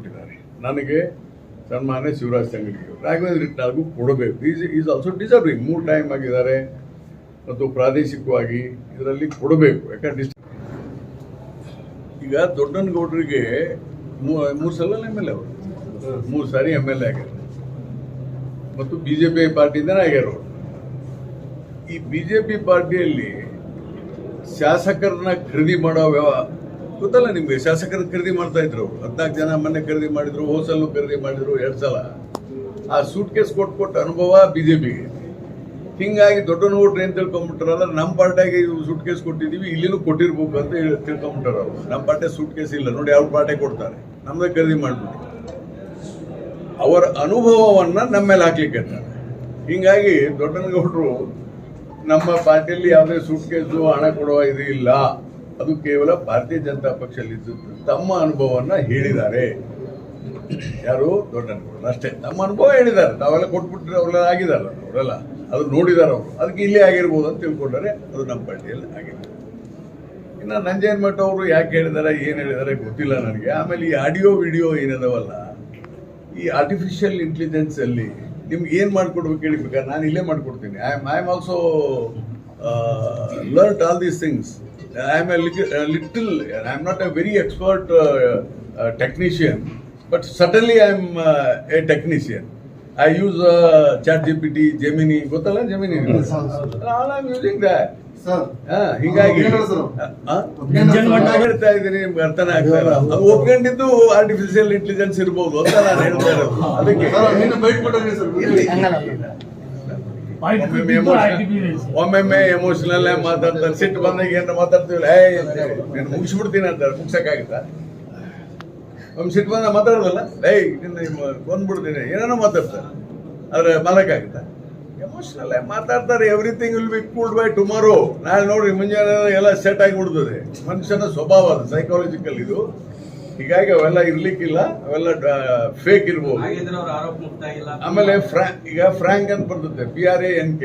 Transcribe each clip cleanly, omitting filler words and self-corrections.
ಕೊಟ್ಟಿದ್ದಾರೆ. ನನಗೆ ಸನ್ಮಾನ್ಯ ಶಿವರಾಜ್ ತಂಗಡಿಗೆ, ರಾಘವೇಂದ್ರ ಇಟ್ನಾಳ್ಗೂ ಕೊಡಬೇಕು. Is also deserving. 3 ಟೈಮ್ ಆಗಿದ್ದಾರೆ ಮತ್ತು ಪ್ರಾದೇಶಿಕವಾಗಿ ಇದರಲ್ಲಿ ಕೊಡಬೇಕು. ಯಾಕಂದ್ರೆ ಈಗ ದೊಡ್ಡನಗೌಡರಿಗೆ 3 ಸಲ MLA ಅವರು, 3 ಸಾರಿ MLA ಆಗ್ಯಾರ ಮತ್ತು BJP ಪಾರ್ಟಿಯಿಂದನೇ ಆಗ್ಯಾರ ಅವರು. ಈ BJP ಪಾರ್ಟಿಯಲ್ಲಿ ಶಾಸಕರನ್ನ ಖರೀದಿ ಮಾಡೋ ಗೊತ್ತಲ್ಲ ನಿಮ್ಗೆ. ಶಾಸಕರ ಖರೀದಿ ಮಾಡ್ತಾ ಇದ್ರು. 14 ಜನ ಮೊನ್ನೆ ಖರೀದಿ ಮಾಡಿದ್ರು, ಹೋಸಲ್ಲು ಖರೀದಿ ಮಾಡಿದ್ರು 2 ಸಲ. ಆ ಸೂಟ್ ಕೇಸ್ ಕೊಟ್ಟು ಅನುಭವ BJPಗೆ. ಹಿಂಗಾಗಿ ದೊಡ್ಡನಗೌಡ್ರು ಏನ್ ತಿಳ್ಕೊಂಡ್ಬಿಟ್ಟಾರಲ್ಲ, ನಮ್ಮ ಪಾರ್ಟಿಯಾಗಿ ಸೂಟ್ ಕೇಸ್ ಕೊಟ್ಟಿದೀವಿ, ಇಲ್ಲಿನೂ ಕೊಟ್ಟಿರ್ಬೇಕು ಅಂತ ತಿಳ್ಕೊಂಡ್ಬಿಟ್ಟಾರ ಅವರು. ನಮ್ಮ ಪಾರ್ಟಿ ಸೂಟ್ ಕೇಸ್ ಇಲ್ಲ ನೋಡಿ, ಅವ್ರ ಪಾರ್ಟಿ ಕೊಡ್ತಾರೆ, ನಮ್ದೇ ಖರೀದಿ ಮಾಡ್ಬಿಟ್ಟು ಅವರ ಅನುಭವವನ್ನ ನಮ್ಮ ಮೇಲೆ ಹಾಕ್ಲಿಕ್ಕೆ ಇರ್ತಾರೆ. ಹಿಂಗಾಗಿ ದೊಡ್ಡನಗೌಡರು ನಮ್ಮ ಪಾರ್ಟಿಯಲ್ಲಿ ಯಾವುದೇ ಸೂಟ್ ಕೇಸು ಹಣ ಕೊಡುವ ಇದು ಇಲ್ಲ, ಅದು ಕೇವಲ ಭಾರತೀಯ ಜನತಾ ಪಕ್ಷದಲ್ಲಿ ತಮ್ಮ ಅನುಭವವನ್ನ ಹೇಳಿದ್ದಾರೆ. ಯಾರು? ದೊಡ್ಡನಗೌಡರು ಅಷ್ಟೇ ತಮ್ಮ ಅನುಭವ ಹೇಳಿದ್ದಾರೆ. ನಾವೆಲ್ಲ ಕೊಟ್ಬಿಟ್ರೆ ಅವರೆಲ್ಲ ಆಗಿದಾರಲ್ಲ, ಅವರೆಲ್ಲ ಅದು ನೋಡಿದಾರೆ ಅವರು. ಅದಕ್ಕೆ ಇಲ್ಲೇ ಆಗಿರ್ಬೋದು ಅಂತ ತಿಳ್ಕೊಂಡ್ರೆ ಅದು ನಮ್ಮ ಪಾರ್ಟಿಯಲ್ಲಿ ಆಗಿರ್ಬೋದು. ಇನ್ನು ನಂಜೇನ್ ಮಠ ಅವರು ಯಾಕೆ ಹೇಳಿದಾರೆ, ಏನು ಹೇಳಿದಾರೆ ಗೊತ್ತಿಲ್ಲ ನನಗೆ. ಆಮೇಲೆ ಈ ಆಡಿಯೋ ವಿಡಿಯೋ ಏನದವಲ್ಲ, ಈ ಆರ್ಟಿಫಿಷಿಯಲ್ ಇಂಟೆಲಿಜೆನ್ಸ್ ಅಲ್ಲಿ ನಿಮ್ಗೆ ಏನ್ ಮಾಡ್ಕೊಡ್ಬೇಕು ಹೇಳಿಬೇಕಾದ್ರೆ ನಾನು ಇಲ್ಲೇ ಮಾಡ್ಕೊಡ್ತೀನಿ. I am also learn all these things. I am little, I am not A very expert technician, but certainly I am a technician. I use ChatGPT, Gemini, ಗೊತ್ತಲ್ಲ Gemini? All I am using that. ಹೀಗಾಗಿ ಹೇಳ್ತಾ ಇದ್ದೀನಿ, ನಿಮ್ಗೆ ಅರ್ಥನೇ ಆಗ್ತಾ ಇಲ್ಲ. ಅದು ಒಪ್ಕೊಂಡಿದ್ದು artificial intelligence ಇರ್ಬೋದು ಅಂತ ನಾನು ಹೇಳ್ತಾ ಇರೋದು. ಅದಕ್ಕೆ ಒಮ್ಮೊಮ್ಮೆ ಎಮೋಷನಲ್ ಮಾತಾಡ್ತಾರೆ, ಸಿಟ್ಟು ಬಂದಾಗ ಏನಾರ ಮಾತಾಡ್ತೀವಿ, ನಾನು ಮುಗಿಸ್ಬಿಡ್ತೀನಿ ಅಂತಾರೆ. ಮುಗ್ಸಕ್ಕಾಗುತ್ತಾ? ಒಮ್ಮೆ ಸಿಟ್ಟು ಬಂದ ಮಾತಾಡೋದಲ್ಲ, ಬಂದ್ಬಿಡ್ತೀನಿ ಏನೇನೋ ಮಾತಾಡ್ತಾರೆ, ಆದ್ರೆ ಮಾಡಕ್ಕಾಗುತ್ತಾ? ಎಮೋಷನಲ್ ಮಾತಾಡ್ತಾರೆ. Everything will be cooled by tomorrow. ನಾಳೆ ನೋಡ್ರಿ ಮುಂಜಾನೆ ಎಲ್ಲ ಸೆಟ್ ಆಗಿಬಿಡ್ತದೆ. ಮನುಷ್ಯನ ಸ್ವಭಾವ ಅದು, ಸೈಕಾಲಜಿಕಲ್ ಇದು. ಹೀಗಾಗಿ ಅವೆಲ್ಲ ಇರ್ಲಿಕ್ಕಿಲ್ಲ, ಅವೆಲ್ಲ ಫೇಕ್ ಇರ್ಬೋದು. ಆಮೇಲೆ ಈಗ ಫ್ರಾಂಕ್ ಅಂತ ಬರ್ತದೆ, PRANK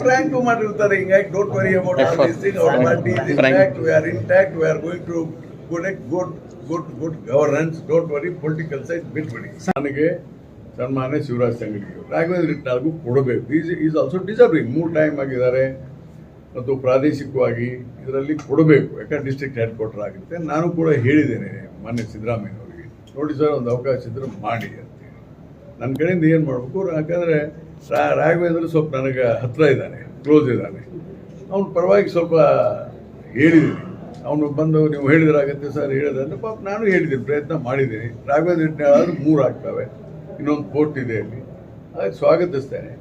ಫ್ರಾಂಕ್ ಮಾಡಿರ್ತಾರೆ. ಹಿಂಗಾಗಿ don't worry about all this thing. Our party is intact, we are intact, we are going to good governance. Don't worry, political side ಬಿಟ್ಬಿಡಿ. ನನಗೆ ಸನ್ಮಾನ್ಯ ಶಿವರಾಜ್ ತಂಗಡಿಗೆ, ರಾಘವೇಂದ್ರ ಇಟ್ನಾಳ್ಗೂ ಕೊಡಬೇಕು. Is also deserving. 3 ಟೈಮ್ ಆಗಿದ್ದಾರೆ ಮತ್ತು ಪ್ರಾದೇಶಿಕವಾಗಿ ಇದರಲ್ಲಿ ಕೊಡಬೇಕು. ಯಾಕಂದ್ರೆ ಡಿಸ್ಟ್ರಿಕ್ಟ್ ಹೆಡ್ ಕ್ವಾರ್ಟರ್ ಆಗುತ್ತೆ. ನಾನು ಕೂಡ ಹೇಳಿದ್ದೇನೆ ಮೊನ್ನೆ ಸಿದ್ದರಾಮಯ್ಯನವರಿಗೆ, ನೋಡಿ ಸರ್ ಒಂದು ಅವಕಾಶ ಇದ್ರೆ ಮಾಡಿ ಅಂತೇಳಿ. ನನ್ನ ಕಡೆಯಿಂದ ಏನು ಮಾಡಬೇಕು, ಯಾಕಂದರೆ ರಾಘವೇಂದ್ರ ಸ್ವಲ್ಪ ನನಗೆ ಹತ್ರ ಇದ್ದಾನೆ, ಕ್ಲೋಸ್ ಇದ್ದಾನೆ. ಅವನ ಪರವಾಗಿ ಸ್ವಲ್ಪ ಹೇಳಿದ್ದೀನಿ. ಅವನು ಬಂದು ನೀವು ಹೇಳಿದ್ರಾಗತ್ತೆ ಸರ್ ಹೇಳಿದ್ರೆ ಅಂತ ಪಾಪ ನಾನು ಹೇಳಿದ್ದೀನಿ, ಪ್ರಯತ್ನ ಮಾಡಿದ್ದೀನಿ. ರಾಘವೇಂದ್ರ ಇಟ್ನಾಳಾದ್ರೂ 3 ಆಗ್ತವೆ, ಇನ್ನೊಂದು ಕೋರ್ಟ್ ಇದೆ ಅಲ್ಲಿ. ಅದಕ್ಕೆ ಸ್ವಾಗತಿಸ್ತೇನೆ.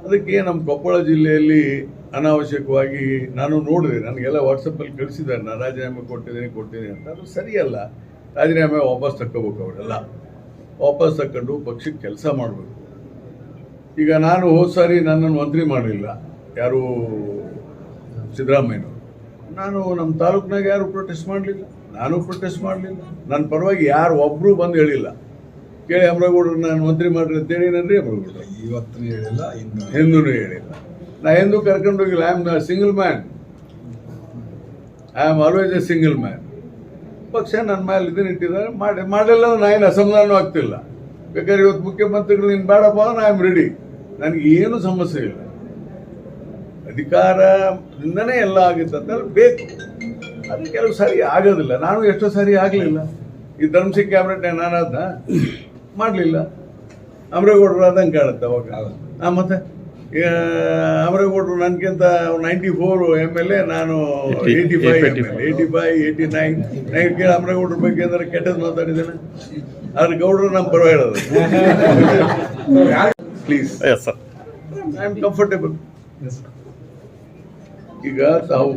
ಅದಕ್ಕೆ ನಮ್ಮ ಕೊಪ್ಪಳ ಜಿಲ್ಲೆಯಲ್ಲಿ ಅನಾವಶ್ಯಕವಾಗಿ ನಾನು ನೋಡಿದೆ, ನನಗೆಲ್ಲ ವಾಟ್ಸಪ್ಪಲ್ಲಿ ಕಳಿಸಿದ್ದಾರೆ, ನಾನು ರಾಜೀನಾಮೆ ಕೊಡ್ತೀನಿ ಅಂತ. ಅದು ಸರಿಯಲ್ಲ. ರಾಜೀನಾಮೆ ವಾಪಸ್ ತಕ್ಕೋಬೇಕು. ಅವರೆಲ್ಲ ವಾಪಸ್ ತಕ್ಕೊಂಡು ಪಕ್ಷಕ್ಕೆ ಕೆಲಸ ಮಾಡಬೇಕು. ಈಗ ನಾನು ಹೋದ ಸಾರಿ ನನ್ನನ್ನು ಮಂತ್ರಿ ಮಾಡಲಿಲ್ಲ ಯಾರು, ಸಿದ್ದರಾಮಯ್ಯನವರು. ನಾನು ನಮ್ಮ ತಾಲೂಕಿನಾಗ ಯಾರು ಪ್ರೊಟೆಸ್ಟ್ ಮಾಡಲಿಲ್ಲ, ನಾನು ಪ್ರೊಟೆಸ್ಟ್ ಮಾಡಲಿಲ್ಲ. ನನ್ನ ಪರವಾಗಿ ಯಾರು ಒಬ್ಬರು ಬಂದು ಹೇಳಿಲ್ಲ. ಕೇಳಿ ಅಮರೇಗೌಡರು ನಾನು ಮಂತ್ರಿ ಮಾಡ್ರಿ ಅಂತ ಹೇಳಿನನ್ರಿ. ಅಮರೇಗೌಡರು ಇವತ್ತು ಹೇಳಿಲ್ಲ, ಎಂದೂ ಹೇಳಿಲ್ಲ. ನಾ ಎಂದೂ ಕರ್ಕೊಂಡು ಹೋಗಿಲ್ಲ. I am single man, I am always A single man. ಪಕ್ಷ ನನ್ನ ಮೇಲೆ ಇದನ್ನ ಇಟ್ಟಿದ್ದಾರೆ, ಮಾಡಿಲ್ಲ ನಾ ಏನು ಅಸಮಾಧಾನ ಆಗ್ತಿಲ್ಲ. ಬೇಕಾದ್ರೆ ಇವತ್ತು ಮುಖ್ಯಮಂತ್ರಿಗಳು ನೀನು ಬೇಡಪ್ಪ, ನಾ ಆಮ್ ರೆಡಿ. ನನಗೆ ಏನು ಸಮಸ್ಯೆ ಇಲ್ಲ. ಅಧಿಕಾರದಿಂದನೇ ಎಲ್ಲ ಆಗುತ್ತೆ ಅಂತ ಬೇಕು. ಅದು ಕೆಲವು ಸಾರಿ ಆಗೋದಿಲ್ಲ. ನಾನು ಎಷ್ಟೋ ಸಾರಿ ಆಗಲಿಲ್ಲ. ಈ ಧರ್ಮಸಿಂಗ್ ಕ್ಯಾಬಿನೆಟ್ ನಾನಾದ ಮಾಡಲಿಲ್ಲ, ಅಮರೇಗೌಡರು ಆದಂಗೆ ಕಾಣುತ್ತೆ ಅವಾಗ. ಮತ್ತೆ ಅಮರೇಗೌಡರು ನನಗಿಂತ 94 MLA, ನಾನು 85 89. ಕೇಳಿ ಅಮರೇಗೌಡರ ಬಗ್ಗೆ ಅಂದ್ರೆ ಕೆಟ್ಟದ್ದು ಮಾತಾಡಿದ್ದೇನೆ. ಆದ್ರೆ ಗೌಡರು ನಮ್ಮ ಪರವಾಗಿ ಹೇಳೋದು. Please, I am comfortable. ಈಗ ತಾವು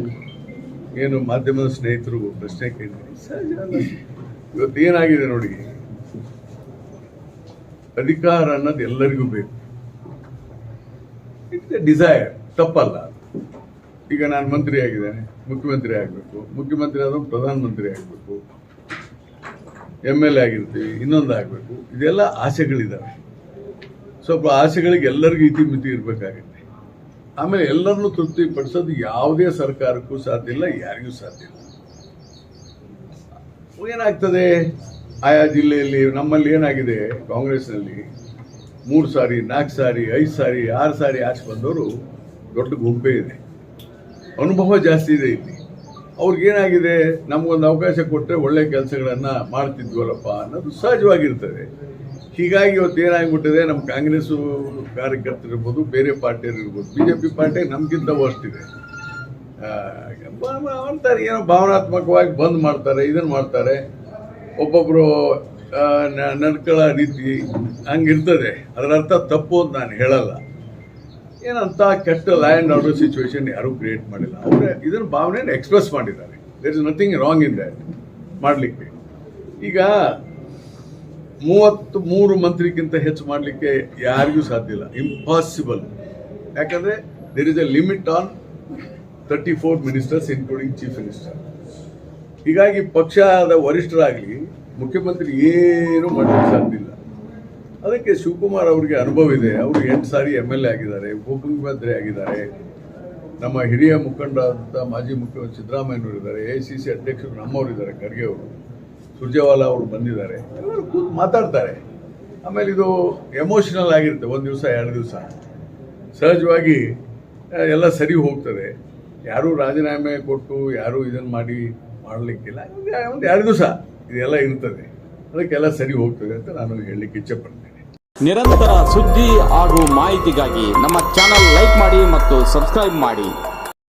ಏನು ಮಾಧ್ಯಮದ ಸ್ನೇಹಿತರು ಪ್ರಶ್ನೆ ಕೇಳಿದ್ರಿ, ಇವತ್ತು ಏನಾಗಿದೆ ನೋಡಿ, ಅಧಿಕಾರ ಅನ್ನೋದು ಎಲ್ಲರಿಗೂ ಬೇಕು. ಇಟ್ಸ್ ಎ ಡಿಸೈರ್, ತಪ್ಪಲ್ಲ. ಈಗ ನಾನು ಮಂತ್ರಿ ಆಗಿದ್ದೇನೆ, ಮುಖ್ಯಮಂತ್ರಿ ಆಗಬೇಕು, ಮುಖ್ಯಮಂತ್ರಿ ಆದ ಪ್ರಧಾನಮಂತ್ರಿ ಆಗಬೇಕು, MLA ಆಗಿರ್ತೀವಿ, ಇನ್ನೊಂದು ಆಗಬೇಕು. ಇದೆಲ್ಲ ಆಸೆಗಳಿದ್ದಾವೆ. ಸ್ವಲ್ಪ ಆಸೆಗಳಿಗೆ ಎಲ್ಲರಿಗೂ ಇತಿಮಿತಿ ಇರಬೇಕಾಗುತ್ತೆ. ಆಮೇಲೆ ಎಲ್ಲರನ್ನೂ ತೃಪ್ತಿಪಡಿಸೋದು ಯಾವುದೇ ಸರ್ಕಾರಕ್ಕೂ ಸಾಧ್ಯ ಇಲ್ಲ, ಯಾರಿಗೂ ಸಾಧ್ಯ ಇಲ್ಲ. ಏನಾಗ್ತದೆ ಆಯಾ ಜಿಲ್ಲೆಯಲ್ಲಿ ನಮ್ಮಲ್ಲಿ ಏನಾಗಿದೆ ಕಾಂಗ್ರೆಸ್ನಲ್ಲಿ 3 ಸಾರಿ 4 ಸಾರಿ 5 ಸಾರಿ 6 ಸಾರಿ ಆಚೆ ಬಂದವರು ದೊಡ್ಡ ಗುಂಪೇ ಇದೆ, ಅನುಭವ ಜಾಸ್ತಿ ಇದೆ ಇಲ್ಲಿ. ಅವ್ರಿಗೇನಾಗಿದೆ, ನಮಗೊಂದು ಅವಕಾಶ ಕೊಟ್ಟರೆ ಒಳ್ಳೆ ಕೆಲಸಗಳನ್ನು ಮಾಡ್ತಿದ್ವಲ್ಲಪ್ಪ ಅನ್ನೋದು ಸಹಜವಾಗಿರ್ತದೆ. ಹೀಗಾಗಿ ಇವತ್ತು ಏನಾಗ್ಬಿಟ್ಟಿದೆ, ನಮ್ಮ ಕಾಂಗ್ರೆಸ್ಸು ಕಾರ್ಯಕರ್ತರಿರ್ಬೋದು, ಬೇರೆ ಪಾರ್ಟಿಯರಿರ್ಬೋದು, BJP ಪಾರ್ಟಿ ನಮಗಿಂತ ವರ್ಸ್ಟಿದೆ. ಮಾಡ್ತಾರೆ, ಏನೋ ಭಾವನಾತ್ಮಕವಾಗಿ ಬಂದ್ ಮಾಡ್ತಾರೆ, ಇದನ್ನು ಮಾಡ್ತಾರೆ. ಒಬ್ಬೊಬ್ಬರು ನಡ್ಕೊಳ್ಳೋ ರೀತಿ ಹಂಗಿರ್ತದೆ. ಅದರ ಅರ್ಥ ತಪ್ಪು ಅಂತ ನಾನು ಹೇಳಲ್ಲ. ಏನಂತ ಕೆಟ್ಟ ಲಾ ಆ್ಯಂಡ್ ಆರ್ಡರ್ ಸಿಚುವೇಶನ್ ಯಾರೂ ಕ್ರಿಯೇಟ್ ಮಾಡಿಲ್ಲ. ಅವರೇ ಇದನ್ನು ಭಾವನೆಯನ್ನು ಎಕ್ಸ್ಪ್ರೆಸ್ ಮಾಡಿದ್ದಾರೆ. There is nothing wrong in that ಮಾಡಲಿಕ್ಕೆ. ಈಗ 33 ಮಂತ್ರಿಗಿಂತ ಹೆಚ್ಚು ಮಾಡಲಿಕ್ಕೆ ಯಾರಿಗೂ ಸಾಧ್ಯ ಇಲ್ಲ, ಇಂಪಾಸಿಬಲ್. ಯಾಕಂದರೆ there is a limit on 34 ministers including chief minister. ಹೀಗಾಗಿ ಪಕ್ಷದ ವರಿಷ್ಠರಾಗಲಿ ಮುಖ್ಯಮಂತ್ರಿ ಏನೂ ಮಾಡಲಿಕ್ಕೆ ಸಾಧ್ಯ ಇಲ್ಲ. ಅದಕ್ಕೆ ಶಿವಕುಮಾರ್ ಅವರಿಗೆ ಅನುಭವ ಇದೆ. ಅವರು 8 ಸಾರಿ MLA ಆಗಿದ್ದಾರೆ, ಉಪಮುಖ್ಯಮಂತ್ರಿ ಆಗಿದ್ದಾರೆ. ನಮ್ಮ ಹಿರಿಯ ಮುಖಂಡರಾದಂಥ ಮಾಜಿ ಮುಖ್ಯಮಂತ್ರಿ ಸಿದ್ದರಾಮಯ್ಯನವರು ಇದ್ದಾರೆ, AICC ಅಧ್ಯಕ್ಷರು ನಮ್ಮವರಿದ್ದಾರೆ, ಖರ್ಗೆ ಅವರು, ಸುರ್ಜೇವಾಲಾ ಅವರು ಬಂದಿದ್ದಾರೆ. ಎಲ್ಲರೂ ಕೂತು ಮಾತಾಡ್ತಾರೆ. ಆಮೇಲೆ ಇದು ಎಮೋಷನಲ್ ಆಗಿರುತ್ತೆ, 1 ದಿವಸ 2 ದಿವಸ. ಸಹಜವಾಗಿ ಎಲ್ಲ ಸರಿ ಹೋಗ್ತದೆ. ಯಾರೂ ರಾಜೀನಾಮೆ ಕೊಟ್ಟು ಯಾರೂ ಇದನ್ನು ಮಾಡಲಿಕ್ಕಿಲ್ಲ. ಒಂದು 2 ದಿವಸ ಇದೆಲ್ಲ ಇರ್ತದೆ, ಅದಕ್ಕೆಲ್ಲ ಸರಿ ಹೋಗ್ತದೆ ಅಂತ ನಾನು ಹೇಳಲಿಕ್ಕೆ ಇಚ್ಛೆಪಡ್ತೇನೆ. ನಿರಂತರ ಸುದ್ದಿ ಹಾಗೂ ಮಾಹಿತಿಗಾಗಿ ನಮ್ಮ ಚಾನಲ್ ಲೈಕ್ ಮಾಡಿ ಮತ್ತು ಸಬ್ಸ್ಕ್ರೈಬ್ ಮಾಡಿ.